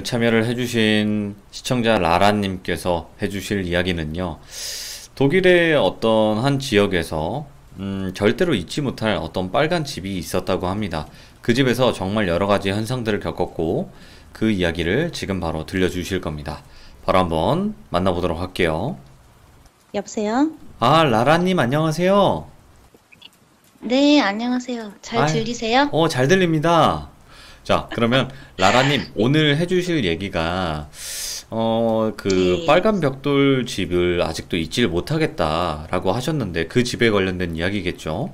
오늘 참여를 해주신 시청자 라라님께서 해주실 이야기는요, 독일의 어떤 한 지역에서 절대로 잊지 못할 어떤 빨간 집이 있었다고 합니다. 그 집에서 정말 여러 가지 현상들을 겪었고 그 이야기를 지금 바로 들려주실 겁니다. 바로 한번 만나보도록 할게요. 여보세요? 아, 라라님 안녕하세요. 네, 안녕하세요. 잘 아, 들리세요? 잘 들립니다. 자, 그러면 라라님 오늘 해주실 얘기가 그 네. 빨간 벽돌 집을 아직도 잊지를 못하겠다라고 하셨는데 그 집에 관련된 이야기겠죠?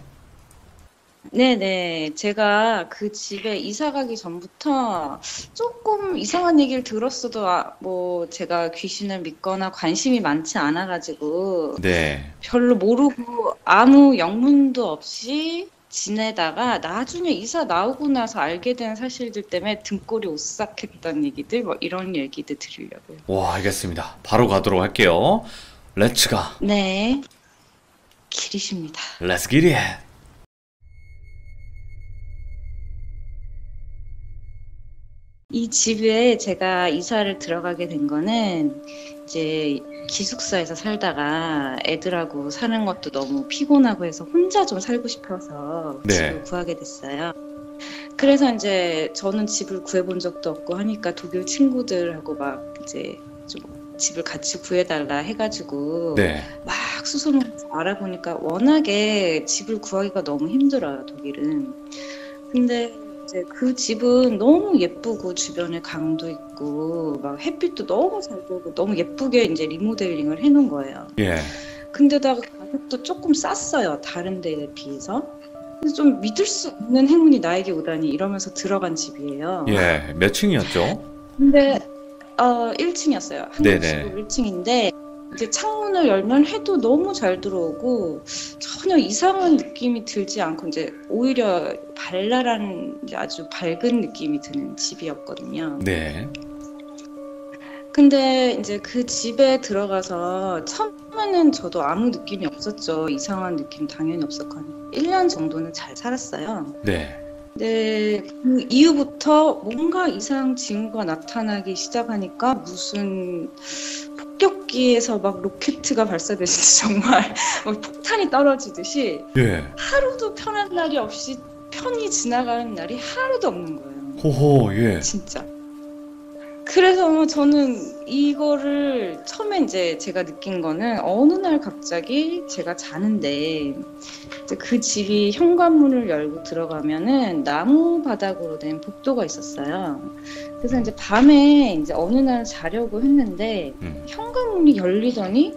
네네. 제가 그 집에 이사 가기 전부터 조금 이상한 얘기를 들었어도, 뭐, 제가 귀신을 믿거나 관심이 많지 않아가지고, 네. 별로 모르고 아무 영문도 없이 지내다가 나중에 이사 나오고 나서 알게 된 사실들 때문에 등골이 오싹했던 얘기들, 뭐 이런 얘기들 드리려고요. 와, 알겠습니다. 바로 가도록 할게요. 렛츠 가. 네. 길이십니다. Let's get it. 이 집에 제가 이사를 들어가게 된 거는 이제 기숙사에서 살다가 애들하고 사는 것도 너무 피곤하고 해서 혼자 좀 살고 싶어서 네. 집을 구하게 됐어요. 그래서 이제 저는 집을 구해본 적도 없고 하니까 독일 친구들하고 막 이제 좀 집을 같이 구해달라 해가지고 네. 막 수소문해서 알아보니까 워낙에 집을 구하기가 너무 힘들어요, 독일은. 근데 이제 그 집은 너무 예쁘고 주변에 강도 있고 막 햇빛도 너무 잘 들고 너무 예쁘게 이제 리모델링을 해놓은 거예요. 예. 근데다가 가격도 조금 쌌어요. 다른 데에 비해서. 그래서 좀 믿을 수 없는 행운이 나에게 오다니 이러면서 들어간 집이에요. 예. 몇 층이었죠? 근데 1층이었어요. 네네. 한국식으로 1층인데 이제 창문을 열면 해도 너무 잘 들어오고 전혀 이상한 느낌이 들지 않고 이제 오히려 발랄한 이제 아주 밝은 느낌이 드는 집이었거든요. 네. 근데 이제 그 집에 들어가서 처음에는 저도 아무 느낌이 없었죠. 이상한 느낌 당연히 없었거든요. 1년 정도는 잘 살았어요. 네. 네, 그 이후부터 뭔가 이상 징후가 나타나기 시작하니까 무슨 폭격기에서 막 로켓가 발사되듯이 정말 막 폭탄이 떨어지듯이 예. 하루도 편한 날이 없이 편히 지나가는 날이 하루도 없는 거예요. 호호, 예. 진짜. 그래서 저는 이거를 처음에 이제 제가 느낀 거는 어느 날 갑자기 제가 자는데 이제 그 집이 현관문을 열고 들어가면은 나무 바닥으로 된 복도가 있었어요. 그래서 이제 밤에 이제 어느 날 자려고 했는데 음. 현관문이 열리더니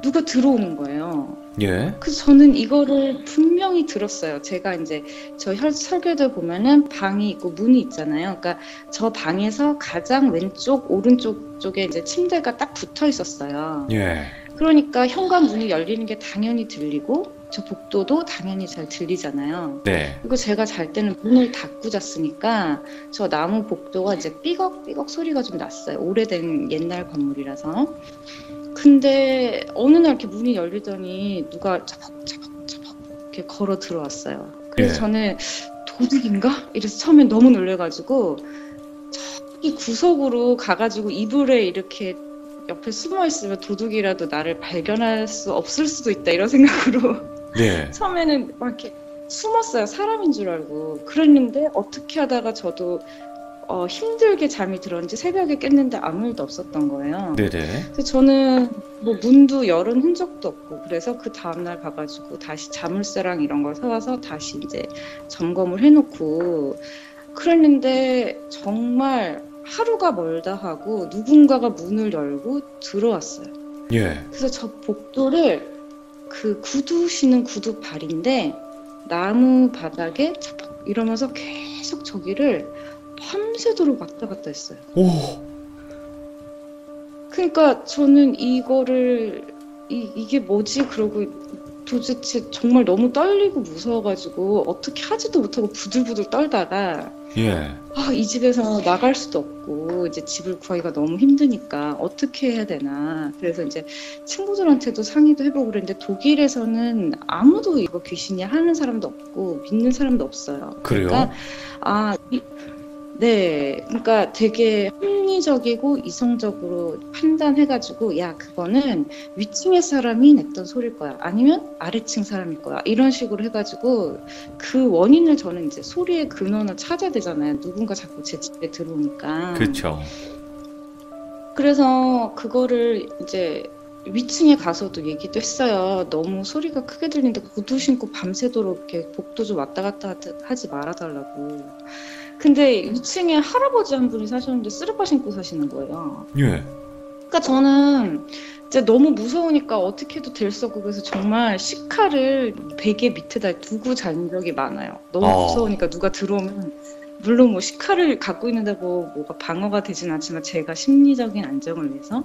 누가 들어오는 거예요. 예. 그래서 저는 이거를 분명히 들었어요. 제가 이제 저 설계도에 보면은 방이 있고 문이 있잖아요. 그러니까 저 방에서 가장 왼쪽, 오른쪽 쪽에 이제 침대가 딱 붙어 있었어요. 예. 그러니까 현관 문이 열리는 게 당연히 들리고 저 복도도 당연히 잘 들리잖아요. 네. 그리고 제가 잘 때는 문을 닫고 잤으니까 저 나무 복도가 이제 삐걱삐걱 소리가 좀 났어요. 오래된 옛날 건물이라서. 근데 어느 날 이렇게 문이 열리더니 누가 차박차박차박 이렇게 걸어 들어왔어요. 그래서 예. 저는 도둑인가? 이래서 처음에 너무 놀래가지고 저기 구석으로 가가지고 이불에 이렇게 옆에 숨어 있으면 도둑이라도 나를 발견할 수 없을 수도 있다 이런 생각으로 네. 처음에는 막 이렇게 숨었어요. 사람인 줄 알고. 그랬는데 어떻게 하다가 저도 힘들게 잠이 들었는지 새벽에 깼는데 아무 일도 없었던 거예요. 네네. 그래서 저는 뭐 문도 열은 흔적도 없고 그래서 그 다음날 가가지고 다시 자물쇠랑 이런 걸 사와서 다시 이제 점검을 해놓고 그랬는데 정말 하루가 멀다 하고 누군가가 문을 열고 들어왔어요. 예. 그래서 저 복도를 그 구두 신은 구두 발인데 나무 바닥에 차박 이러면서 계속 저기를 밤새도록 왔다 갔다 했어요. 오. 그러니까 저는 이거를 이게 뭐지? 그러고 도대체 정말 너무 떨리고 무서워가지고 어떻게 하지도 못하고 부들부들 떨다가 예. 이 집에서 나갈 수도 없고 이제 집을 구하기가 너무 힘드니까 어떻게 해야 되나. 그래서 이제 친구들한테도 상의도 해보고 그랬는데 독일에서는 아무도 이거 귀신이 하는 사람도 없고 믿는 사람도 없어요. 그래요? 그러니까 아, 네, 그러니까 되게 합리적이고 이성적으로 판단해가지고, 야, 그거는 위층의 사람이 냈던 소리일 거야. 아니면 아래층 사람일 거야. 이런 식으로 해가지고, 그 원인을 저는 이제 소리의 근원을 찾아야 되잖아요. 누군가 자꾸 제 집에 들어오니까. 그쵸. 그래서 그거를 이제 위층에 가서도 얘기도 했어요. 너무 소리가 크게 들리는데 구두 신고 밤새도록 이렇게 복도 좀 왔다 갔다 하지 말아달라고. 근데 2층에 할아버지 한 분이 사셨는데 쓰레빠 신고 사시는 거예요. 예. 그러니까 저는 이제 너무 무서우니까 어떻게 해도 될 수 없고 그래서 정말 시카를 베개 밑에다 두고 잔 적이 많아요. 너무 어. 무서우니까 누가 들어오면 물론 뭐 시카를 갖고 있는다고 뭐가 방어가 되진 않지만 제가 심리적인 안정을 위해서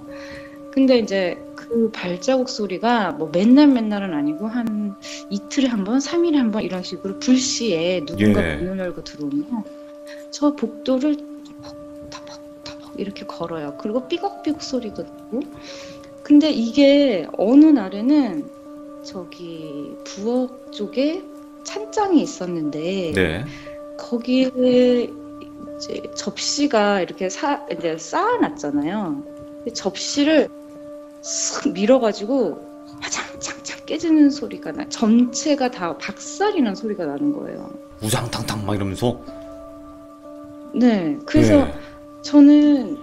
근데 이제 그 발자국 소리가 뭐 맨날은 아니고 한 이틀에 한 번, 3일에 한 번 이런 식으로 불시에 누군가 예. 문을 열고 들어오면 저 복도를 터벅터벅 이렇게 걸어요. 그리고 삐걱삐걱 소리도 나고. 근데 이게 어느 날에는 저기 부엌 쪽에 찬장이 있었는데 네. 거기에 이제 접시가 이렇게 이제 쌓아놨잖아요. 접시를 쓱 밀어가지고 화장창창 깨지는 소리가 나. 전체가 다 박살이 난 소리가 나는 거예요. 우장탕탕 막 이러면서. 네, 그래서 예. 저는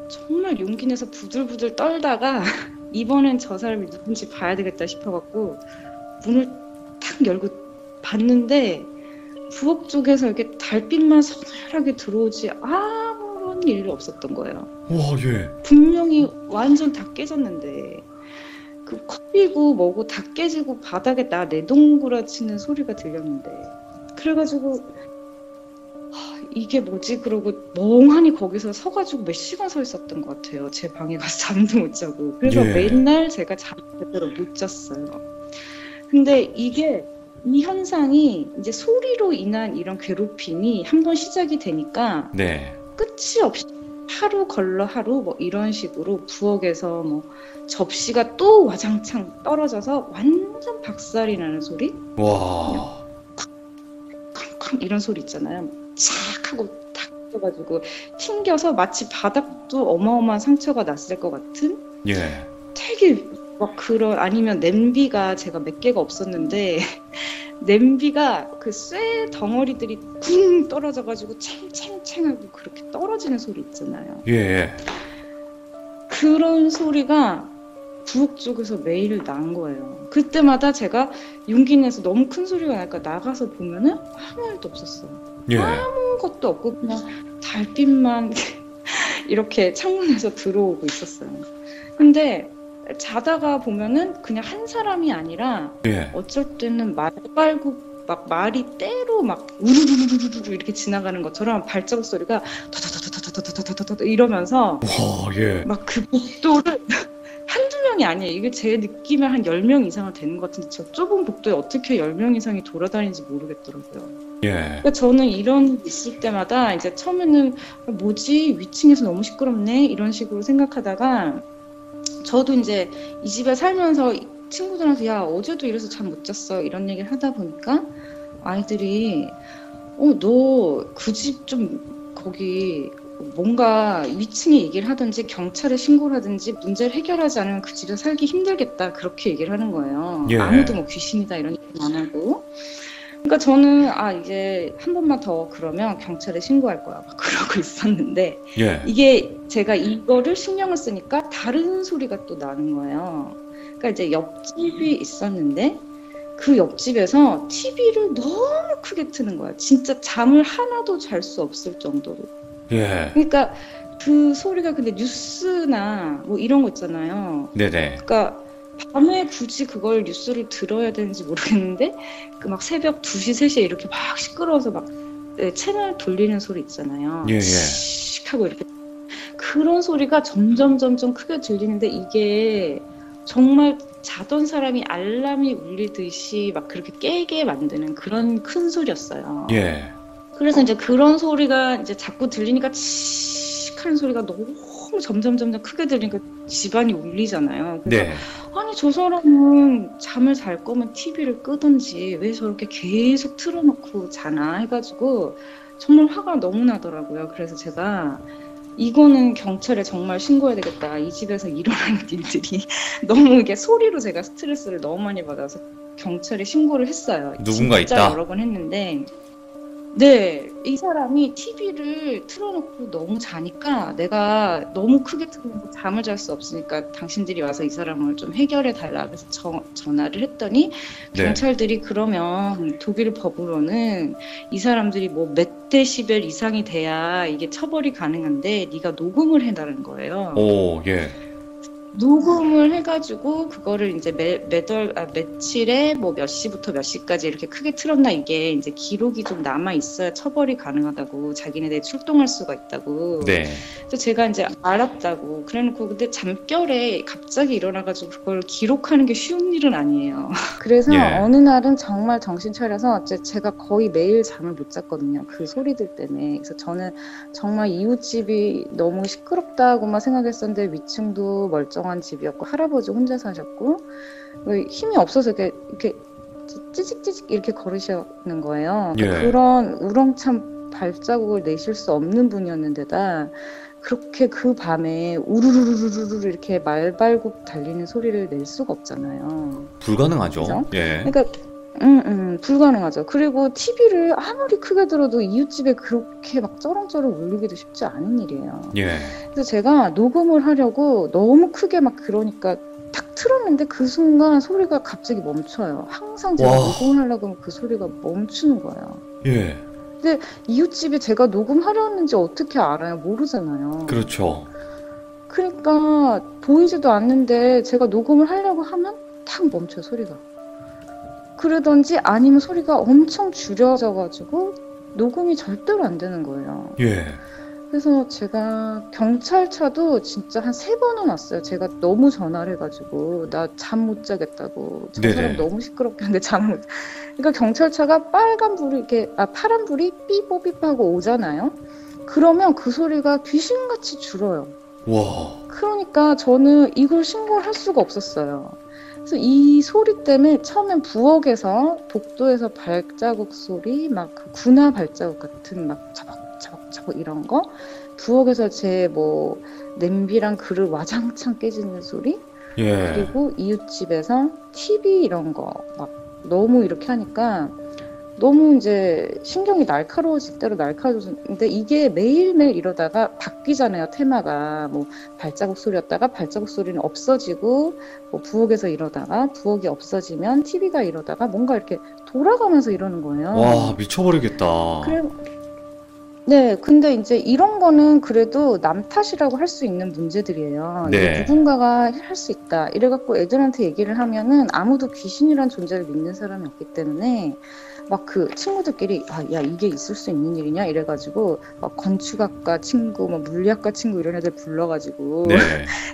정말 용기 내서 부들부들 떨다가 이번엔 저 사람이 누군지 봐야 되겠다 싶어갖고 문을 탁 열고 봤는데 부엌 쪽에서 이렇게 달빛만 서늘하게 들어오지 아무런 일이 없었던 거예요. 와, 예. 분명히 완전 다 깨졌는데 그 컵이고 뭐고 다 깨지고 바닥에 나 내동그라치는 소리가 들렸는데 그래가지고 이게 뭐지? 그러고 멍하니 거기서 서가지고 몇 시간 서 있었던 것 같아요. 제 방에 가서 잠도 못 자고. 그래서 예. 맨날 제가 잠을 제대로 못 잤어요. 근데 이 현상이 이제 소리로 인한 이런 괴롭힘이 한번 시작이 되니까 네. 끝이 없이 하루 걸러 하루 뭐 이런 식으로 부엌에서 뭐 접시가 또 와장창 떨어져서 완전 박살이 나는 소리? 와. 쾅쾅 이런 소리 있잖아요. 착 하고 탁 떠가지고 튕겨서 마치 바닥도 어마어마한 상처가 났을 것 같은 예. 되게 막 그런 아니면 냄비가 제가 몇 개가 없었는데 냄비가 그 쇠 덩어리들이 쿵 떨어져가지고 챙챙챙하고 그렇게 떨어지는 소리 있잖아요. 예. 그런 소리가 부엌 쪽에서 매일 난 거예요. 그때마다 제가 용기 내서 너무 큰 소리가 나니까 나가서 보면은 아무 일도 없었어요. 예. 아무것도 없고 그냥 달빛만 이렇게 창문에서 들어오고 있었어요. 근데 자다가 보면은 그냥 한 사람이 아니라 예. 어쩔 때는 말발굽 막 말이 때로 막 우르르르르르 이렇게 지나가는 것처럼 발자국 소리가 더더더더더더더더더 이러면서 와, 예. 막 그 복도를 한두 명이 아니에요. 이게 제 느낌에 한 10명 이상은 되는 것 같은데 저 좁은 복도에 어떻게 10명 이상이 돌아다니는지 모르겠더라고요. 예. 그러니까 저는 이런 일 있을 때마다 이제 처음에는 뭐지? 위층에서 너무 시끄럽네? 이런 식으로 생각하다가 저도 이제 이 집에 살면서 친구들한테 야 어제도 이래서 잠 못 잤어 이런 얘기를 하다 보니까 아이들이 너 그 집 좀 거기 뭔가 위층에 얘기를 하든지 경찰에 신고를 하든지 문제를 해결하지 않으면 그 집에 살기 힘들겠다 그렇게 얘기를 하는 거예요. 예. 아무도 뭐 귀신이다 이런 얘기 안 하고 그러니까 저는 이제 한 번만 더 그러면 경찰에 신고할 거야 막 그러고 있었는데 예. 이게 제가 이거를 신경을 쓰니까 다른 소리가 또 나는 거예요. 그러니까 이제 옆집이 있었는데 그 옆집에서 TV를 너무 크게 트는 거야. 진짜 잠을 하나도 잘 수 없을 정도로. 예. 그러니까 그 소리가 근데 뉴스나 뭐 이런 거 있잖아요. 네네. 그러니까 밤에 굳이 그걸 뉴스를 들어야 되는지 모르겠는데 그 막 새벽 2시, 3시에 이렇게 막 시끄러워서 막 채널 돌리는 소리 있잖아요. 예, 예. 씩 하고 이렇게 그런 소리가 점점 크게 들리는데 이게 정말 자던 사람이 알람이 울리듯이 막 그렇게 깨게 만드는 그런 큰 소리였어요. 예. 그래서 이제 그런 소리가 이제 자꾸 들리니까 칙 하는 소리가 너무 점점 크게 들리니까 집안이 울리잖아요. 그래서 네. 아니 저 사람은 잠을 잘 거면 TV를 끄든지 왜 저렇게 계속 틀어놓고 자나 해가지고 정말 화가 너무 나더라고요. 그래서 제가 이거는 경찰에 정말 신고해야 되겠다. 이 집에서 일어나는 일들이 너무 이게 소리로 제가 스트레스를 너무 많이 받아서 경찰에 신고를 했어요. 누군가 진짜 있다. 여러 번 했는데 네, 이 사람이 TV를 틀어놓고 너무 자니까 내가 너무 크게 틀어놓고 잠을 잘 수 없으니까 당신들이 와서 이 사람을 좀 해결해 달라 그래서 전화를 했더니 네. 경찰들이 그러면 독일 법으로는 이 사람들이 뭐 몇 데시벨 이상이 돼야 이게 처벌이 가능한데 네가 녹음을 해달라는 거예요. 오, 예. 녹음을 해가지고 그거를 이제 며칠에 뭐 몇 시부터 몇 시까지 이렇게 크게 틀었나 이게 이제 기록이 좀 남아 있어야 처벌이 가능하다고 자기네들이 출동할 수가 있다고. 네. 그래서 제가 이제 알았다고. 그래놓고 근데 잠결에 갑자기 일어나가지고 그걸 기록하는 게 쉬운 일은 아니에요. 그래서 예. 어느 날은 정말 정신 차려서 제가 거의 매일 잠을 못 잤거든요. 그 소리들 때문에. 그래서 저는 정말 이웃집이 너무 시끄럽다고만 생각했었는데 위층도 멀쩡한 집이었고 할아버지 혼자 사셨고 힘이 없어서 이렇게 찌직찌직 이렇게 걸으시는 거예요. 예. 그런 우렁찬 발자국을 내실 수 없는 분이었는데다 그렇게 그 밤에 우르르르르르 이렇게 말발굽 달리는 소리를 낼 수가 없잖아요. 불가능하죠. 그죠? 예. 그러니까 불가능하죠. 그리고 TV를 아무리 크게 들어도 이웃집에 그렇게 막 쩌렁쩌렁 울리기도 쉽지 않은 일이에요. 예. 그래서 제가 녹음을 하려고 너무 크게 막 그러니까 탁 틀었는데 그 순간 소리가 갑자기 멈춰요. 항상 제가 와. 녹음을 하려고 하면 그 소리가 멈추는 거예요. 예. 근데 이웃집이 제가 녹음하려는지 어떻게 알아요? 모르잖아요. 그렇죠. 그러니까 보이지도 않는데 제가 녹음을 하려고 하면 탁 멈춰요, 소리가. 그러던지 아니면 소리가 엄청 줄여져가지고 녹음이 절대로 안 되는 거예요. 예. 그래서 제가 경찰차도 진짜 한 3번은 왔어요. 제가 너무 전화를 해가지고 나 잠 못 자겠다고. 저 네네. 사람 너무 시끄럽게 하는데 잠을 못 자. 그러니까 경찰차가 파란 불이 삐뽀삐뽀하고 오잖아요. 그러면 그 소리가 귀신같이 줄어요. 와. 그러니까 저는 이걸 신고를 할 수가 없었어요. 그래서 이 소리 때문에 처음엔 부엌에서 복도에서 발자국 소리 막 그 군화 발자국 같은 막 차박차박 이런 거 부엌에서 제 뭐 냄비랑 그릇 와장창 깨지는 소리 예. 그리고 이웃집에서 TV 이런 거 막 너무 이렇게 하니까 너무 이제 신경이 날카로워질 대로 날카로워지는데 이게 매일매일 이러다가 바뀌잖아요. 테마가 뭐 발자국 소리였다가 발자국 소리는 없어지고 뭐 부엌에서 이러다가 부엌이 없어지면 TV가 이러다가 뭔가 이렇게 돌아가면서 이러는 거예요. 와, 미쳐버리겠다. 그래, 네, 근데 이제 이런 거는 그래도 남 탓이라고 할 수 있는 문제들이에요. 이게 네. 누군가가 할 수 있다. 이래갖고 애들한테 얘기를 하면은 아무도 귀신이란 존재를 믿는 사람이 없기 때문에 막 그 친구들끼리 야 이게 있을 수 있는 일이냐 이래가지고 막 건축학과 친구, 뭐 물리학과 친구 이런 애들 불러가지고 네.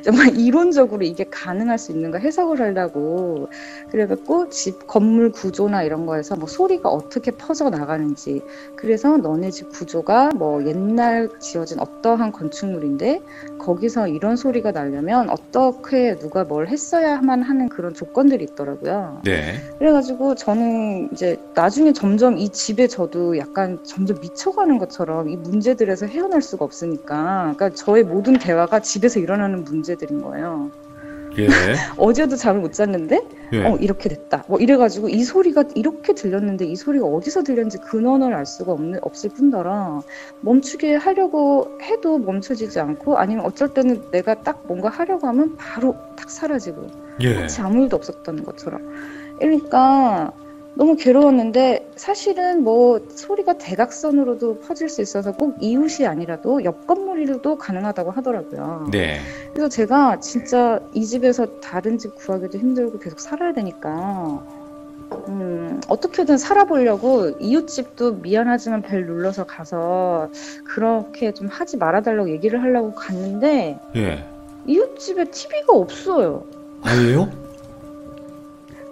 정말 이론적으로 이게 가능할 수 있는가 해석을 하려고 그래갖고 집 건물 구조나 이런 거에서 뭐 소리가 어떻게 퍼져 나가는지 그래서 너네 집 구조가 뭐 옛날 지어진 어떠한 건축물인데 거기서 이런 소리가 나려면 어떻게 누가 뭘 했어야만 하는 그런 조건들이 있더라고요. 네. 그래가지고 저는 이제 나중에 점점 이 집에 저도 약간 점점 미쳐가는 것처럼 이 문제들에서 헤어날 수가 없으니까 그러니까 저의 모든 대화가 집에서 일어나는 문제들인 거예요. 예. 어제도 잠을 못 잤는데 예. 이렇게 됐다 뭐 이래가지고 이 소리가 이렇게 들렸는데 이 소리가 어디서 들렸는지 근원을 알 수가 없을 뿐더러 멈추게 하려고 해도 멈춰지지 않고 아니면 어쩔 때는 내가 딱 뭔가 하려고 하면 바로 딱 사라지고 예. 마치 아무 일도 없었던 것처럼 그러니까 너무 괴로웠는데 사실은 뭐 소리가 대각선으로도 퍼질 수 있어서 꼭 이웃이 아니라도 옆 건물이라도 가능하다고 하더라고요. 네. 그래서 제가 진짜 이 집에서 다른 집 구하기도 힘들고 계속 살아야 되니까 어떻게든 살아보려고 이웃집도 미안하지만 벨 눌러서 가서 그렇게 좀 하지 말아달라고 얘기를 하려고 갔는데 예. 이웃집에 TV가 없어요. 아예요?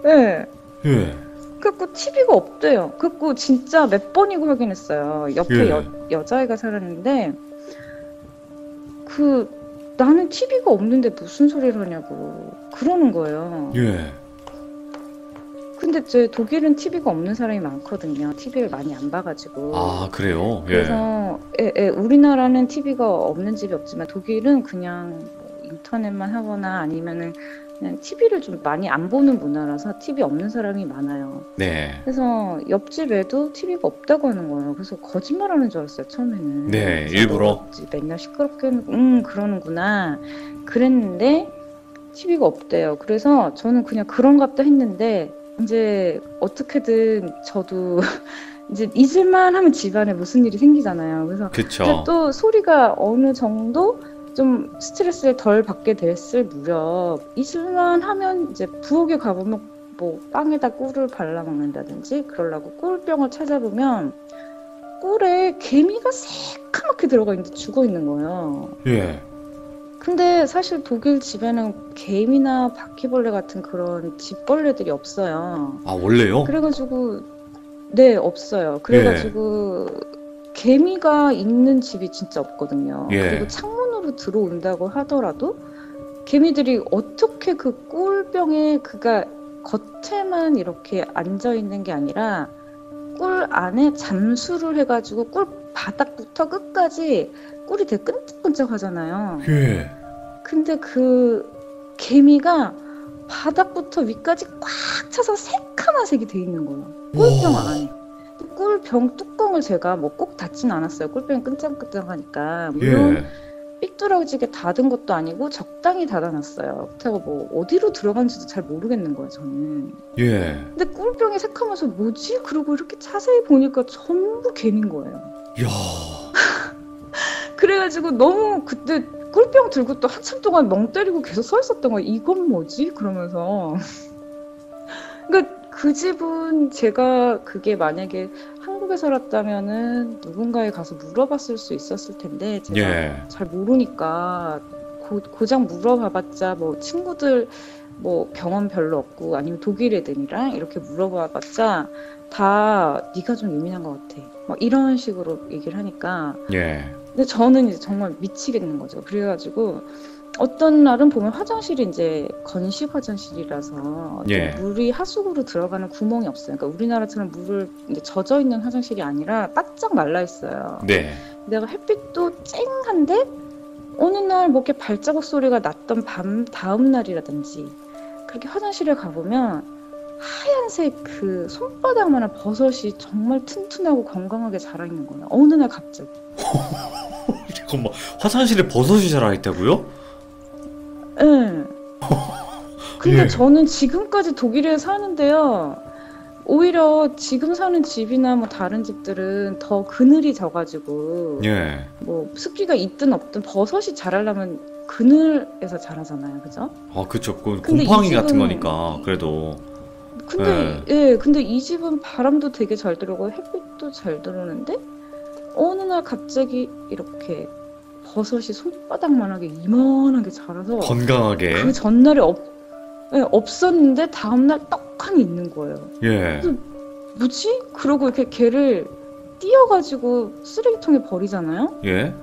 네. 예. 그래갖고 TV가 없대요. 그래갖고 진짜 몇 번이고 확인했어요. 옆에 예. 여자애가 살았는데 나는 TV가 없는데 무슨 소리를 하냐고 그러는 거예요. 예. 근데 제 독일은 TV가 없는 사람이 많거든요. TV를 많이 안 봐가지고. 아, 그래요? 예. 그래서 우리나라는 TV가 없는 집이 없지만 독일은 그냥 뭐 인터넷만 하거나 아니면은 그냥 TV를 좀 많이 안 보는 문화라서 TV 없는 사람이 많아요. 네. 그래서 옆집에도 TV가 없다고 하는 거예요. 그래서 거짓말하는 줄 알았어요, 처음에는. 네, 그래서 일부러. 맨날 시끄럽게 그러는구나. 그랬는데 TV가 없대요. 그래서 저는 그냥 그런갑다 했는데 이제 어떻게든 저도 이제 잊을만 하면 집안에 무슨 일이 생기잖아요. 그래서 이제 그쵸. 또 소리가 어느 정도 좀 스트레스를 덜 받게 됐을 무렵 잊을만 하면 이제 부엌에 가보면 뭐 빵에다 꿀을 발라 먹는다든지 그러려고 꿀병을 찾아보면 꿀에 개미가 새까맣게 들어가 있는데 죽어 있는 거예요. 예. 근데 사실 독일 집에는 개미나 바퀴벌레 같은 그런 집벌레들이 없어요. 아, 원래요? 그래가지고 네, 없어요. 그래가지고 개미가 있는 집이 진짜 없거든요. 예. 그리고 창문으로 들어온다고 하더라도 개미들이 어떻게 그 꿀병에 그가 겉에만 이렇게 앉아 있는 게 아니라 꿀 안에 잠수를 해가지고 꿀 바닥부터 끝까지 꿀이 되게 끈적끈적하잖아요. 예. 근데 그 개미가 바닥부터 위까지 꽉 차서 새카만 색이 돼 있는 거예요. 꿀병 와. 안에. 꿀병 뚜껑을 제가 뭐 꼭 닫진 않았어요. 꿀병이 끈적끈적하니까. 예. 물론 삐뚤어지게 닫은 것도 아니고 적당히 닫아놨어요. 그렇다고 뭐 어디로 들어간지도 잘 모르겠는 거예요, 저는. 예. 근데 꿀병이 새카면서 뭐지? 그러고 이렇게 자세히 보니까 전부 개미인 거예요. 야. 그래가지고 너무 그때 꿀병 들고 또 한참 동안 멍 때리고 계속 서 있었던 거예요. 이건 뭐지? 그러면서. 그러니까 그 집은 제가 그게 만약에 한국에 살았다면은 누군가에 가서 물어봤을 수 있었을 텐데 제가 예. 잘 모르니까 고장 물어봐봤자 뭐 친구들 뭐 경험 별로 없고 아니면 독일 애들이랑 이렇게 물어봐봤자 다 네가 좀 예민한 것 같아. 막 이런 식으로 얘기를 하니까 예. 근데 저는 이제 정말 미치겠는 거죠. 그래가지고 어떤 날은 보면 화장실이 이제 건식 화장실이라서 예. 물이 하수구로 들어가는 구멍이 없어요. 그러니까 우리나라처럼 물을 이제 젖어 있는 화장실이 아니라 바짝 말라 있어요. 네. 내가 햇빛도 쨍한데 어느 날 뭐 이렇게 발자국 소리가 났던 밤 다음 날이라든지 그렇게 화장실에 가보면 하얀색 그 손바닥만한 버섯이 정말 튼튼하고 건강하게 자라 있는 거예요. 어느 날 갑자기. 잠깐만, 화장실에 버섯이 자라있다고요? 예. 근데 예. 저는 지금까지 독일에 사는데요. 오히려 지금 사는 집이나 뭐 다른 집들은 더 그늘이 져가지고 예. 뭐 습기가 있든 없든 버섯이 자라려면 그늘에서 자라잖아요. 그죠? 아, 그쵸. 그 근데 이 곰팡이 같은 집은 거니까, 그래도. 근데 근데 이 집은 바람도 되게 잘 들어오고 햇빛도 잘 들어오는데 어느 날 갑자기 이렇게 버섯이 손바닥만하게 이만하게 자라서 건강하게. 그 전날에 없었는데 다음날 떡하니 있는 거예요. 예. 뭐지? 그러고 이렇게 걔를 띄어가지고 쓰레기통에 버리잖아요? 예.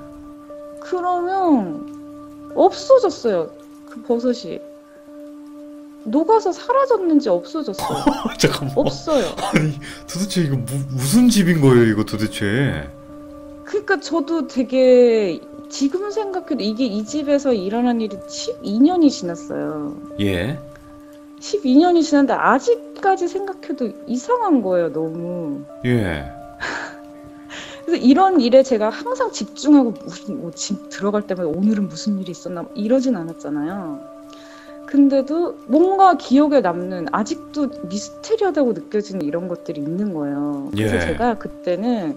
그러면 없어졌어요. 그 버섯이. 녹아서 사라졌는지 없어졌어요. 잠깐만. 없어요. 아니, 도대체 이거 무슨 집인 거예요, 이거 도대체? 그러니까 저도 되게 지금 생각해도 이게 이 집에서 일어난 일이 12년이 지났어요. 예. 12년이 지났는데 아직까지 생각해도 이상한 거예요, 너무. 예. 그래서 이런 일에 제가 항상 집중하고 무슨 집 들어갈 때마다 오늘은 무슨 일이 있었나 이러진 않았잖아요. 근데도 뭔가 기억에 남는 아직도 미스테리하다고 느껴지는 이런 것들이 있는 거예요. 그래서 예. 제가 그때는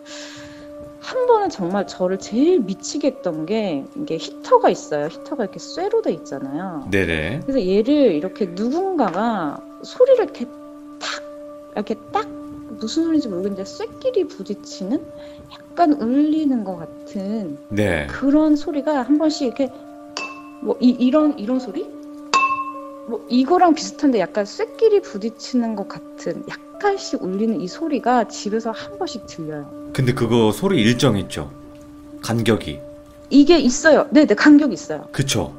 한 번은 정말 저를 제일 미치게 했던 게 이게 히터가 있어요. 히터가 이렇게 쇠로 돼 있잖아요. 네네. 그래서 얘를 이렇게 누군가가 소리를 이렇게 딱 무슨 소리인지 모르겠는데 쇠끼리 부딪히는 약간 울리는 것 같은 네. 그런 소리가 한 번씩 이렇게 뭐 이런 소리? 뭐 이거랑 비슷한데 약간 쇠끼리 부딪히는 것 같은 약간씩 울리는 이 소리가 집에서 한 번씩 들려요. 근데 그거 소리 일정 있죠? 간격이. 이게 있어요. 네, 간격이 있어요. 그쵸?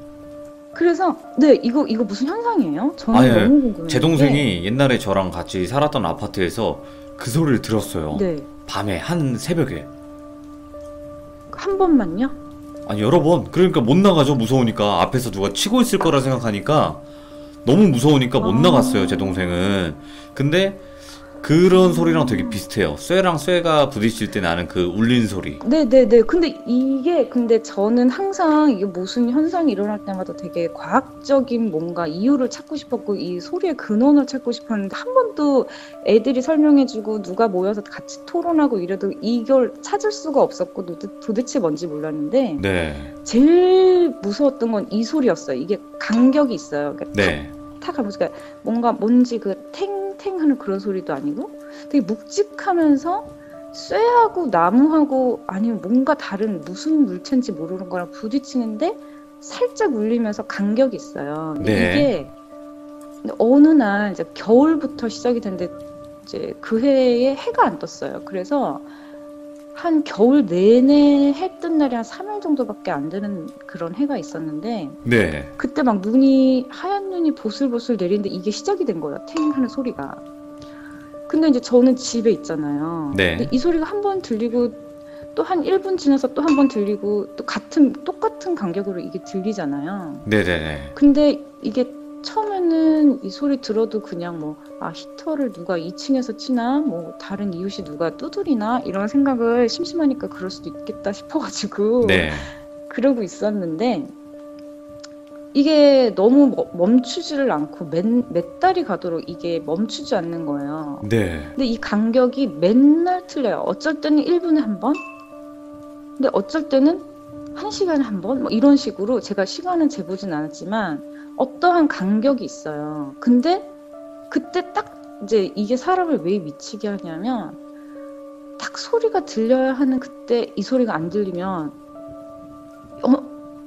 그래서 네, 이거 무슨 현상이에요? 저는 아예 너무 제 궁금했는데. 동생이 옛날에 저랑 같이 살았던 아파트에서 그 소리를 들었어요. 네. 밤에 한 새벽에. 한 번만요? 아니 여러 번. 그러니까 못 나가죠. 무서우니까 앞에서 누가 치고 있을 거라 생각하니까 너무 무서우니까 못 나갔어요. 제 아. 동생은. 근데 그런 소리랑 되게 비슷해요. 쇠랑 쇠가 부딪힐 때 나는 그 울린 소리. 네네네. 근데 저는 항상 이게 무슨 현상이 일어날 때마다 되게 과학적인 뭔가 이유를 찾고 싶었고, 이 소리의 근원을 찾고 싶었는데, 한 번도 애들이 설명해주고, 누가 모여서 같이 토론하고 이래도 이걸 찾을 수가 없었고, 도대체 뭔지 몰랐는데, 네. 제일 무서웠던 건 이 소리였어요. 이게 간격이 있어요. 그러니까 네. 탁 하면서, 그러니까 뭔가 뭔지 그 탱탱 하는 그런 소리도 아니고, 되게 묵직하면서 쇠하고 나무하고 아니면 뭔가 다른 무슨 물체인지 모르는 거랑 부딪히는데 살짝 울리면서 간격이 있어요. 근데 네. 이게 어느 날 이제 겨울부터 시작이 됐는데 이제 그 해에 해가 안 떴어요. 그래서 한 겨울 내내 해 뜬 날이 한 3일 정도밖에 안 되는 그런 해가 있었는데, 네. 그때 막 하얀 눈이 보슬보슬 내리는데 이게 시작이 된 거예요. 탱 하는 소리가. 근데 이제 저는 집에 있잖아요. 네. 근데 이 소리가 한 번 들리고 또 한 1분 지나서 또 한 번 들리고 또 똑같은 간격으로 이게 들리잖아요. 네네네. 근데 이게 처음에는 이 소리 들어도 그냥 뭐, 히터를 누가 2층에서 치나, 뭐, 다른 이웃이 누가 두드리나, 이런 생각을 심심하니까 그럴 수도 있겠다 싶어가지고, 네. 그러고 있었는데, 이게 너무 멈추지를 않고 몇 달이 가도록 이게 멈추지 않는 거예요. 네. 근데 이 간격이 맨날 틀려요. 어쩔 때는 1분에 한 번, 근데 어쩔 때는 1시간에 한 번, 뭐 이런 식으로 제가 시간은 재보진 않았지만 어떠한 간격이 있어요. 근데 그때 딱 이제 이게 사람을 왜 미치게 하냐면, 딱 소리가 들려야 하는 그때 이 소리가 안 들리면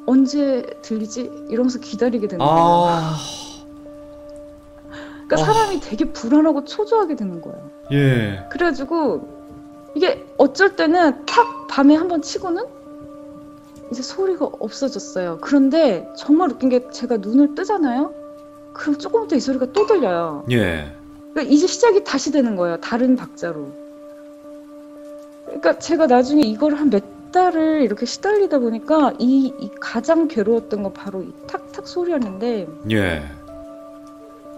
언제 들리지? 이러면서 기다리게 되는 거예요. 아, 그러니까 사람이 되게 불안하고 초조하게 되는 거예요. 예. 그래가지고 이게 어쩔 때는 탁 밤에 한번 치고는 이제 소리가 없어졌어요. 그런데 정말 웃긴 게 제가 눈을 뜨잖아요. 그럼 조금 있다 이 소리가 또 들려요. 예. 그러니까 이제 시작이 다시 되는 거예요. 다른 박자로. 그러니까 제가 나중에 이걸 한 몇 달을 이렇게 시달리다 보니까 이 가장 괴로웠던 건 바로 이 탁탁 소리였는데, 예.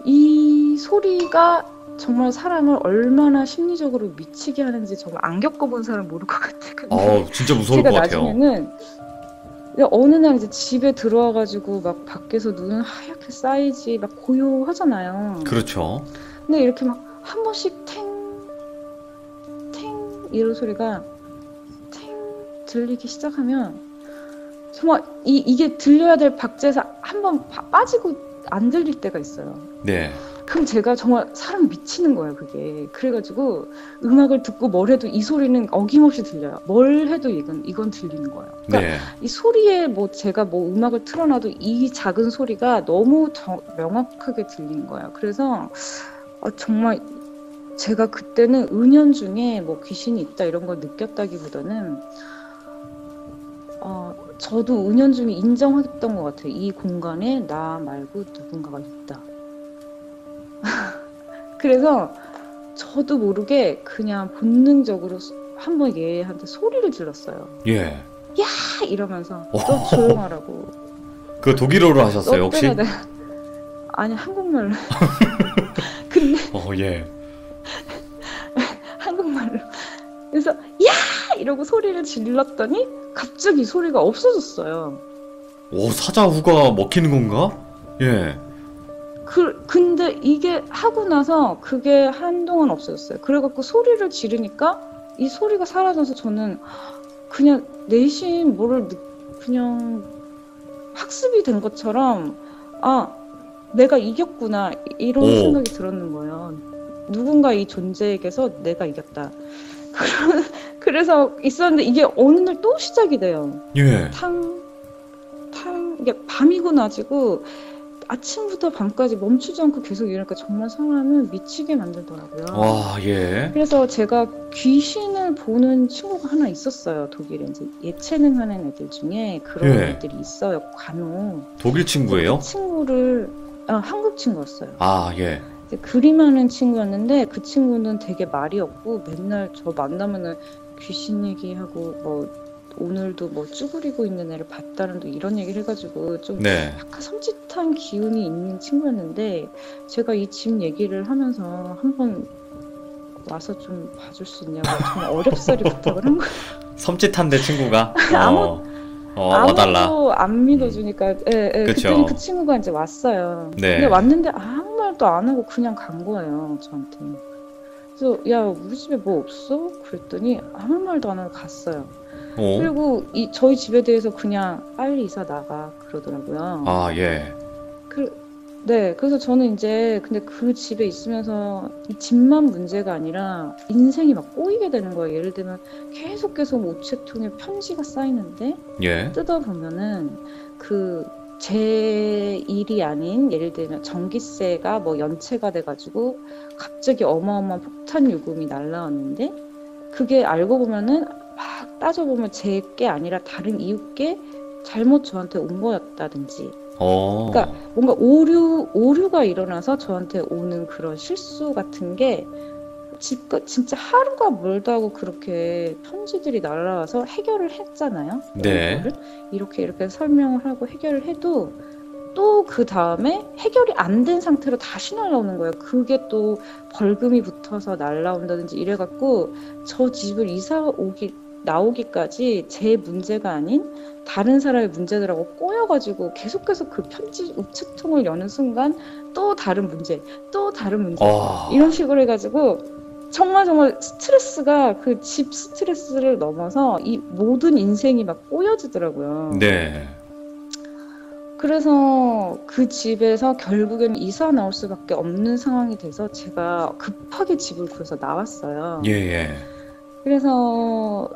이 소리가 정말 사람을 얼마나 심리적으로 미치게 하는지 정말 안 겪어본 사람 모를 것 같아요. 근데 진짜 무서울 제가 것 같아요. 나중에는 어느 날 이제 집에 들어와가지고 막 밖에서 눈은 하얗게 쌓이지, 막 고요하잖아요. 그렇죠. 근데 이렇게 막 한 번씩 탱, 탱 이런 소리가 탱 들리기 시작하면 정말 이게 들려야 될 박자에서 한 번 빠지고 안 들릴 때가 있어요. 네. 그럼 제가 정말 사람 미치는 거예요, 그게. 그래가지고 음악을 듣고 뭘 해도 이 소리는 어김없이 들려요. 뭘 해도 이건 들리는 거예요. 그러니까 네. 이 소리에 뭐 제가 뭐 음악을 틀어놔도 이 작은 소리가 너무 명확하게 들리는 거예요. 그래서 정말 제가 그때는 은연중에 뭐 귀신이 있다 이런 걸 느꼈다기보다는 저도 은연중에 인정했던 것 같아요. 이 공간에 나 말고 누군가가 있다. 그래서 저도 모르게 그냥 본능적으로 한번 얘한테 소리를 질렀어요. 예. 야! 이러면서 너 조용하라고. 그 독일어로 하셨어요, 너 혹시? 때문에 아니, 한국말로. 근데 예. 한국말로. 그래서 야! 이러고 소리를 질렀더니 갑자기 소리가 없어졌어요. 사자후가 먹히는 건가? 예. 근데 이게 하고 나서 그게 한동안 없어졌어요. 그래갖고 소리를 지르니까 이 소리가 사라져서 저는 그냥 내심 그냥 학습이 된 것처럼 내가 이겼구나 이런 생각이 들었는 거예요. 누군가 이 존재에게서 내가 이겼다. 그래서 있었는데 이게 어느 날 또 시작이 돼요. 예. 이게 밤이고 낮이고 아침부터 밤까지 멈추지 않고 계속 이러니까 정말 사람을 미치게 만들더라고요. 와, 예. 그래서 제가 귀신을 보는 친구가 하나 있었어요. 독일에 이제 예체능 하는 애들 중에 그런 예. 애들이 있어요. 간혹. 독일 근데 친구예요? 그 친구를 한국 친구였어요. 아, 예. 이제 그림하는 친구였는데 그 친구는 되게 말이 없고 맨날 저 만나면은 귀신 얘기하고 뭐 오늘도 뭐 쭈그리고 있는 애를 봤다는 둥 이런 얘기를 해가지고 좀 네. 약간 섬찟한 기운이 있는 친구였는데 제가 이 집 얘기를 하면서 한번 와서 좀 봐줄 수 있냐고 정말 어렵사리 부탁을 한 거예요. 섬찟한데 친구가 아무 와달라. 아무도 안 믿어주니까 그랬더니 그쵸. 그 친구가 이제 왔어요. 근데 네. 왔는데 아무 말도 안 하고 그냥 간 거예요 저한테. 그래서 야 우리 집에 뭐 없어? 그랬더니 아무 말도 안 하고 갔어요. 오. 그리고 저희 집에 대해서 그냥 빨리 이사 나가 그러더라고요. 아, 예. 네, 그래서 저는 이제 근데 그 집에 있으면서 이 집만 문제가 아니라 인생이 막 꼬이게 되는 거예요. 예를 들면 계속 우체통에 편지가 쌓이는데 예. 뜯어보면은 제 일이 아닌 예를 들면 전기세가 뭐 연체가 돼가지고 갑자기 어마어마한 폭탄 요금이 날라왔는데 그게 알고 보면은 막 따져보면 제 게 아니라 다른 이웃께 잘못 저한테 온 거였다든지 그러니까 뭔가 오류가 일어나서 저한테 오는 그런 실수 같은 게 진짜 하루가 멀다 하고 그렇게 편지들이 날라와서 해결을 했잖아요. 네. 이거를 이렇게 설명을 하고 해결을 해도 또 그 다음에 해결이 안 된 상태로 다시 날라오는 거예요. 그게 또 벌금이 붙어서 날라온다든지 이래갖고 저 집을 나오기까지 제 문제가 아닌 다른 사람의 문제들하고 꼬여가지고 계속 그 편지 우체통을 여는 순간 또 다른 문제 이런 식으로 해가지고 정말 스트레스가 그 집 스트레스를 넘어서 이 모든 인생이 막 꼬여지더라고요. 네. 그래서 그 집에서 결국엔 이사 나올 수밖에 없는 상황이 돼서 제가 급하게 집을 구해서 나왔어요. 예, 예. 그래서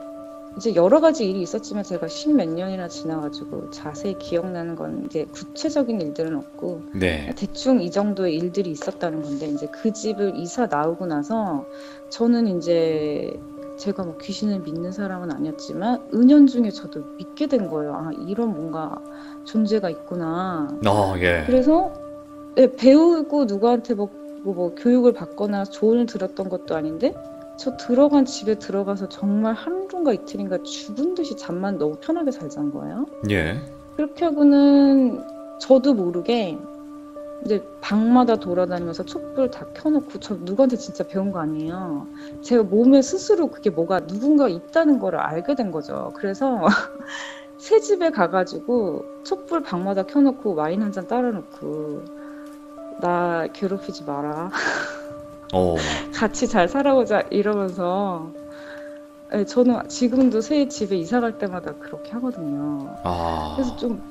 이제 여러 가지 일이 있었지만 제가 십몇 년이나 지나가지고 자세히 기억나는 건 이제 구체적인 일들은 없고 네. 대충 이 정도의 일들이 있었다는 건데 이제 그 집을 이사 나오고 나서 저는 이제 제가 뭐 귀신을 믿는 사람은 아니었지만 은연중에 저도 믿게 된 거예요. 아, 이런 뭔가 존재가 있구나. 예. 그래서 배우고 누구한테 뭐 교육을 받거나 조언을 들었던 것도 아닌데 저 들어간 집에 들어가서 정말 하루인가 이틀인가 죽은 듯이 잠만 너무 편하게 잘 잔 거예요. 예. 그렇게 하고는 저도 모르게 이제 방마다 돌아다니면서 촛불 다 켜놓고 저 누구한테 진짜 배운 거 아니에요. 제가 몸에 스스로 그게 뭐가 누군가 있다는 걸 알게 된 거죠. 그래서 새 집에 가가지고 촛불 방마다 켜놓고 와인 한 잔 따라놓고 나 괴롭히지 마라. 같이 잘 살아보자 이러면서 저는 지금도 새 집에 이사 갈 때마다 그렇게 하거든요. 그래서 좀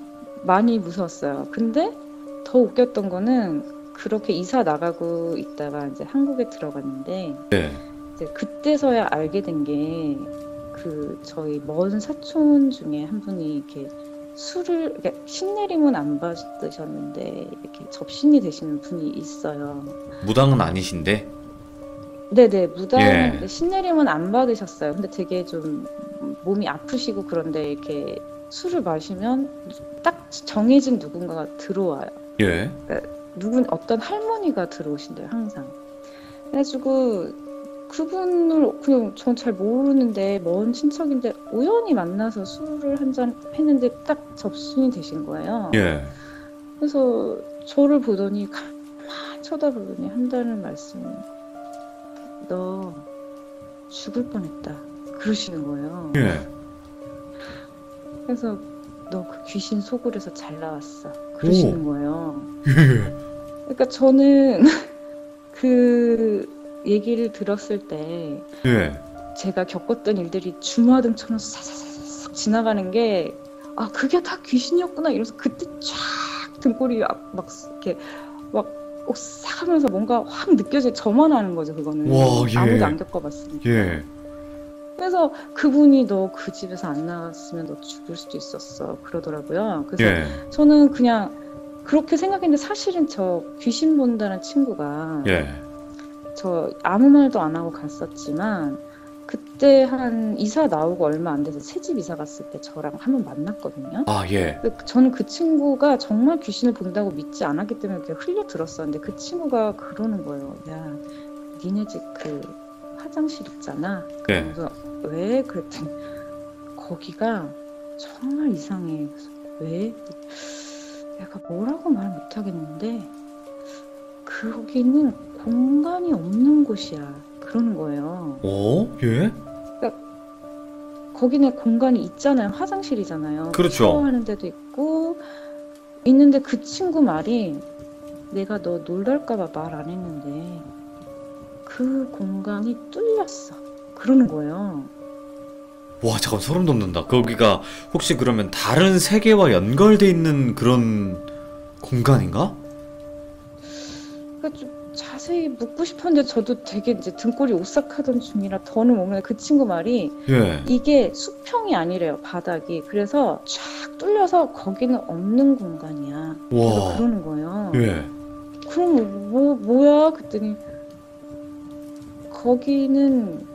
많이 무서웠어요. 근데 더 웃겼던 거는 그렇게 이사 나가고 있다가 이제 한국에 들어갔는데 네. 이제 그때서야 알게 된 게 저희 먼 사촌 중에 한 분이 이렇게 술을 신내림은 안 받으셨는데 이렇게 접신이 되시는 분이 있어요. 무당은 아니신데? 네네, 무당 예. 신내림은 안 받으셨어요. 근데 되게 좀 몸이 아프시고 그런데 이렇게 술을 마시면 딱 정해진 누군가가 들어와요. 예. 그러니까 어떤 할머니가 들어오신대요, 항상. 그래가지고 그분을 그냥 전 잘 모르는데 먼 친척인데 우연히 만나서 술을 한 잔 했는데 딱 접신이 되신 거예요. 예. 그래서 저를 보더니 가만히 쳐다보더니 한다는 말씀, 너 죽을 뻔했다 그러시는 거예요. 예. 그래서 너 그 귀신 소굴에서 잘 나왔어 그러시는 거예요. 예. 그러니까 저는 그 얘기를 들었을 때 예. 제가 겪었던 일들이 주마등처럼 사사사삭 지나가는 게 그게 다 귀신이었구나 이러면서 그때 쫙 등골이 막 이렇게 막 싹 하면서 뭔가 확 느껴져 저만 아는 거죠. 그거는 와, 예. 아무도 안 겪어봤으니까. 예. 그래서 그분이 너 그 집에서 안 나왔으면 너 죽을 수도 있었어 그러더라고요. 그래서 예. 저는 그냥 그렇게 생각했는데 사실은 저 귀신 본다는 친구가 예. 저 아무 말도 안 하고 갔었지만 그때 한 이사 나오고 얼마 안 돼서 새집 이사 갔을 때 저랑 한 번 만났거든요. 아, 예. 근데 저는 그 친구가 정말 귀신을 본다고 믿지 않았기 때문에 그냥 흘려 들었었는데 그 친구가 그러는 거예요. 야, 니네 집 그 화장실 있잖아. 예. 그러면서 왜? 그랬더니 거기가 정말 이상해. 그래서 왜? 내가 뭐라고 말 못하겠는데 거기는 공간이 없는 곳이야. 그러는 거예요. 예? 거기는 공간이 있잖아요. 화장실이잖아요. 그렇죠. 샤워하는 데도 있고 있는데 그 친구 말이 내가 너 놀랄까봐 말 안 했는데 그 공간이 뚫렸어. 그러는 거예요. 와, 잠깐 소름 돋는다. 거기가 혹시 그러면 다른 세계와 연결돼 있는 그런 공간인가? 그러니까 좀 자세히 묻고 싶었는데 저도 되게 이제 등골이 오싹하던 중이라 더는 모르는데 그 친구 말이 예. 이게 수평이 아니래요. 바닥이. 그래서 쫙 뚫려서 거기는 없는 공간이야. 그래서 와. 그러는 거예요. 예. 그럼 뭐야? 그랬더니 거기는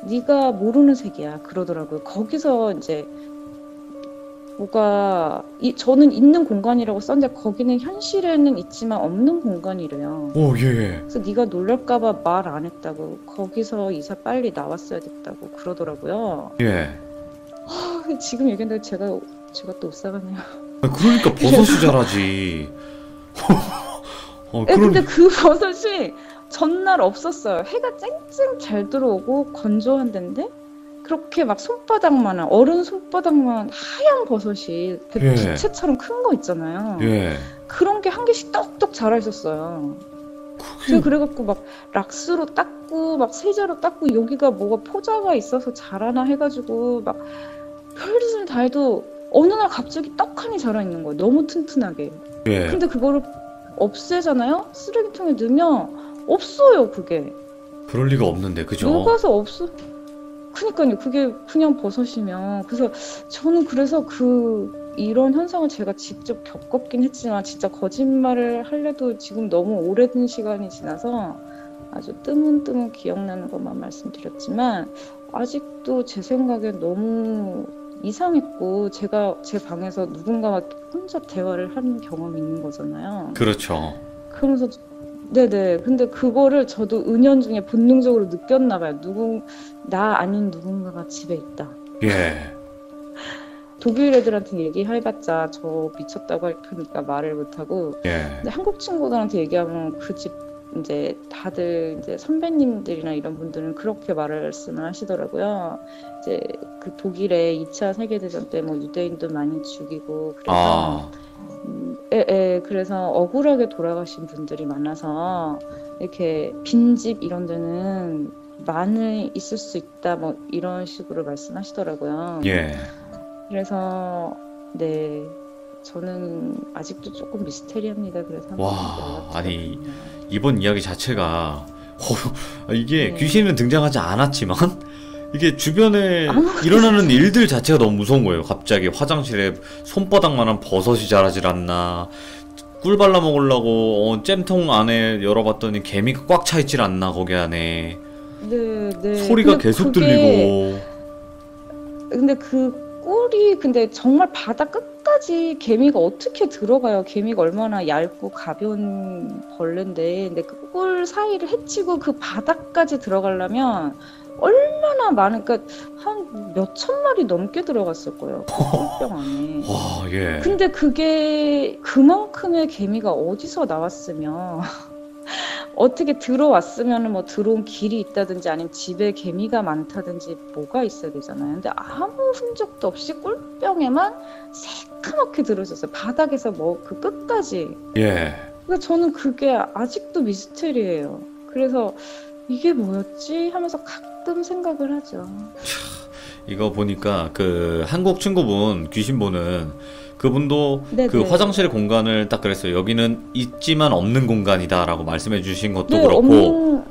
네가 모르는 세계야. 그러더라고요. 거기서 이제 뭐가 저는 있는 공간이라고 썼는데 거기는 현실에는 있지만 없는 공간이래요. 오, 예. 그래서 네가 놀랄까봐 말 안 했다고. 거기서 이사 빨리 나왔어야 됐다고 그러더라고요. 예. 지금 얘기했는데 제가 또 옷사가네요. 그러니까 버섯이 자라지. 근데 그 버섯이 전날 없었어요. 해가 쨍쨍 잘 들어오고 건조한 데인데 그렇게 막 손바닥만한 어른 손바닥만한 하얀 버섯이 예. 부채처럼 큰 거 있잖아요. 예. 그런 게 한 개씩 떡떡 자라 있었어요. 제가 그래갖고 막 락스로 닦고 막 세제로 닦고 여기가 뭐가 포자가 있어서 자라나 해가지고 막 별짓을 다 해도 어느 날 갑자기 떡하니 자라 있는 거예요. 너무 튼튼하게. 예. 근데 그거를 없애잖아요. 쓰레기통에 넣으면 없어요. 그게. 그럴 리가 없는데, 그죠? 녹아서 없어. 그니까요. 그게 그냥 버섯이면. 그래서 저는 그래서 이런 현상을 제가 직접 겪었긴 했지만 진짜 거짓말을 하려도 지금 너무 오래된 시간이 지나서 아주 뜨문뜨문 기억나는 것만 말씀드렸지만 아직도 제 생각엔 너무 이상했고 제가 제 방에서 누군가와 혼자 대화를 하는 경험이 있는 거잖아요. 그렇죠. 그러면서 네네. 근데 그거를 저도 은연중에 본능적으로 느꼈나 봐요. 나 아닌 누군가가 집에 있다. 예. 독일 애들한테 얘기해봤자 저 미쳤다고 할 테니까 말을 못하고. 예. 근데 한국 친구들한테 얘기하면 그 집 이제 다들 이제 선배님들이나 이런 분들은 그렇게 말씀을 하시더라고요. 이제 그 독일에 2차 세계대전 때 뭐 유대인도 많이 죽이고 그래서 그래서 억울하게 돌아가신 분들이 많아서 이렇게 빈집 이런 데는 많이 있을 수 있다 뭐 이런 식으로 말씀하시더라고요. 예. 그래서 네 저는 아직도 조금 미스테리합니다. 그래서 와, 아니 이번 이야기 자체가 이게 네. 귀신은 등장하지 않았지만 이게 주변에 아무것도 일어나는 일들 자체가 너무 무서운 거예요. 갑자기 화장실에 손바닥만한 버섯이 자라질 않나, 꿀 발라 먹으려고 잼통 안에 열어봤더니 개미가 꽉 차 있질 않나 거기 안에. 네. 소리가 근데 계속 그게- 들리고. 근데 그 꿀이 근데 정말 바다 끝까지 개미가 어떻게 들어가요? 개미가 얼마나 얇고 가벼운 벌레인데, 근데 그 꿀 사이를 헤치고 그 바닥까지 들어가려면 얼마나 많은, 그러니까 한 몇천 마리 넘게 들어갔을 거예요. 그 꿀병 안에. 와, 예. 근데 그게 그만큼의 개미가 어디서 나왔으며 어떻게 들어왔으면 뭐 들어온 길이 있다든지 아니면 집에 개미가 많다든지 뭐가 있어야 되잖아요. 근데 아무 흔적도 없이 꿀병에만 새까맣게 들어있었어요. 바닥에서 뭐 그 끝까지. 예. 그러니까 저는 그게 아직도 미스테리예요. 그래서 이게 뭐였지 하면서 가끔 생각을 하죠. 이거 보니까 그 한국 친구분 귀신 보는 그분도 네네. 그 화장실 공간을 딱 그랬어요. 여기는 있지만 없는 공간이다라고 말씀해 주신 것도 네, 그렇고,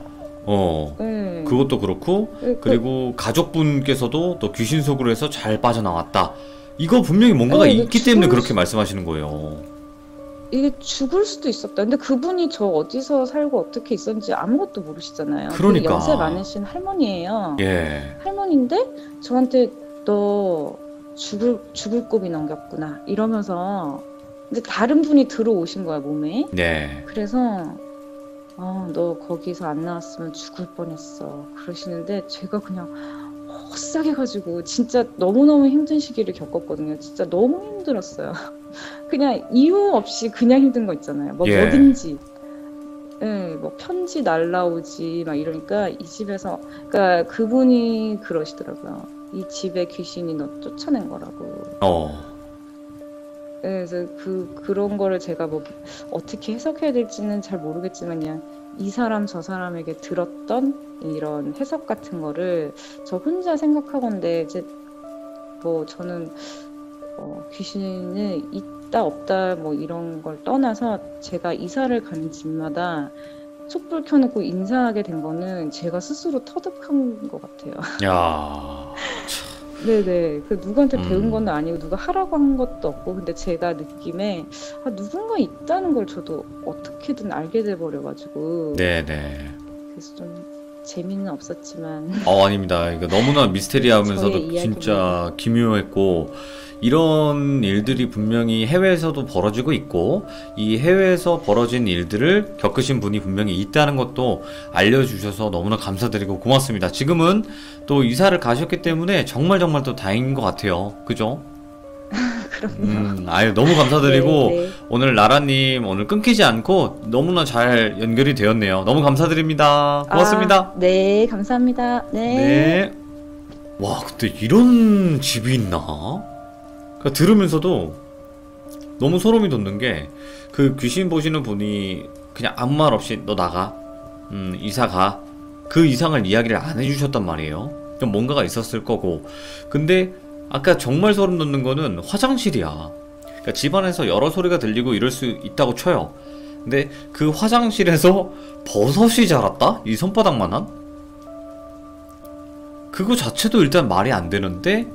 네. 그것도 그렇고, 그리고 가족분께서도 또 귀신 속으로 해서 잘 빠져나왔다. 이거 분명히 뭔가가 네, 있기 지금- 때문에 그렇게 말씀하시는 거예요. 이게 죽을 수도 있었다. 근데 그분이 저 어디서 살고 어떻게 있었는지 아무것도 모르시잖아요. 그 연세 그러니까. 많으신 할머니예요. 예. 할머니인데 저한테 너 죽을 고비 넘겼구나 이러면서 근데 다른 분이 들어오신 거야 몸에. 네. 그래서 너 거기서 안 나왔으면 죽을 뻔했어 그러시는데 제가 그냥 허싹해가지고 진짜 너무너무 힘든 시기를 겪었거든요. 진짜 너무 힘들었어요. 그냥 이유 없이 그냥 힘든 거 있잖아요. 뭐 예. 뭐든지. 예, 뭐 편지 날라오지 막 이러니까 이 집에서 그러니까 그분이 그러시더라고요. 이 집에 귀신이 너 쫓아낸 거라고. 어. 예, 그래서 그런 거를 제가 뭐 어떻게 해석해야 될지는 잘 모르겠지만 그냥 이 사람 저 사람에게 들었던 이런 해석 같은 거를 저 혼자 생각하건데 이제 뭐 저는 귀신은 있다 없다 뭐 이런 걸 떠나서 제가 이사를 가는 집마다 촛불 켜놓고 인사하게 된 거는 제가 스스로 터득한 것 같아요. 야. 네네. 그 누구한테 배운 건 음. 아니고 누가 하라고 한 것도 없고 근데 제가 느낌에 누군가 있다는 걸 저도 어떻게든 알게 돼버려가지고 네네. 그래서 좀 재미는 없었지만 아닙니다. 이거 너무나 저의 미스테리하면서도 이야기입니다. 진짜 기묘했고, 이런 일들이 분명히 해외에서도 벌어지고 있고, 이 해외에서 벌어진 일들을 겪으신 분이 분명히 있다는 것도 알려주셔서 너무나 감사드리고 고맙습니다. 지금은 또 이사를 가셨기 때문에 정말 정말 또 다행인 것 같아요. 그죠? 그럼요. 아유, 너무 감사드리고, 네, 네. 오늘 라라님 오늘 끊기지 않고 너무나 잘 연결이 되었네요. 너무 감사드립니다. 고맙습니다. 네, 감사합니다. 네. 네. 와, 근데 이런 집이 있나? 그러니까 들으면서도 너무 소름이 돋는 게, 그 귀신 보시는 분이 그냥 아무 말 없이 너 나가, 이사 가, 그 이상을 이야기를 안 해주셨단 말이에요. 그럼 뭔가가 있었을 거고. 근데 아까 정말 소름 돋는 거는 화장실이야. 그러니까 집안에서 여러 소리가 들리고 이럴 수 있다고 쳐요. 근데 그 화장실에서 버섯이 자랐다? 이 손바닥만한? 그거 자체도 일단 말이 안 되는데,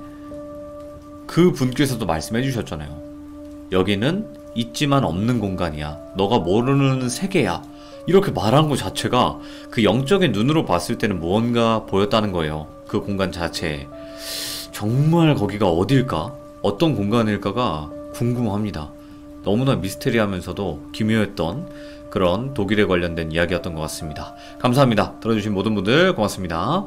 그 분께서도 말씀해 주셨잖아요. 여기는 있지만 없는 공간이야. 너가 모르는 세계야. 이렇게 말한 것 자체가 그 영적인 눈으로 봤을 때는 무언가 보였다는 거예요. 그 공간 자체에. 정말 거기가 어딜까? 어떤 공간일까가 궁금합니다. 너무나 미스테리하면서도 기묘했던 그런 독일에 관련된 이야기였던 것 같습니다. 감사합니다. 들어주신 모든 분들 고맙습니다.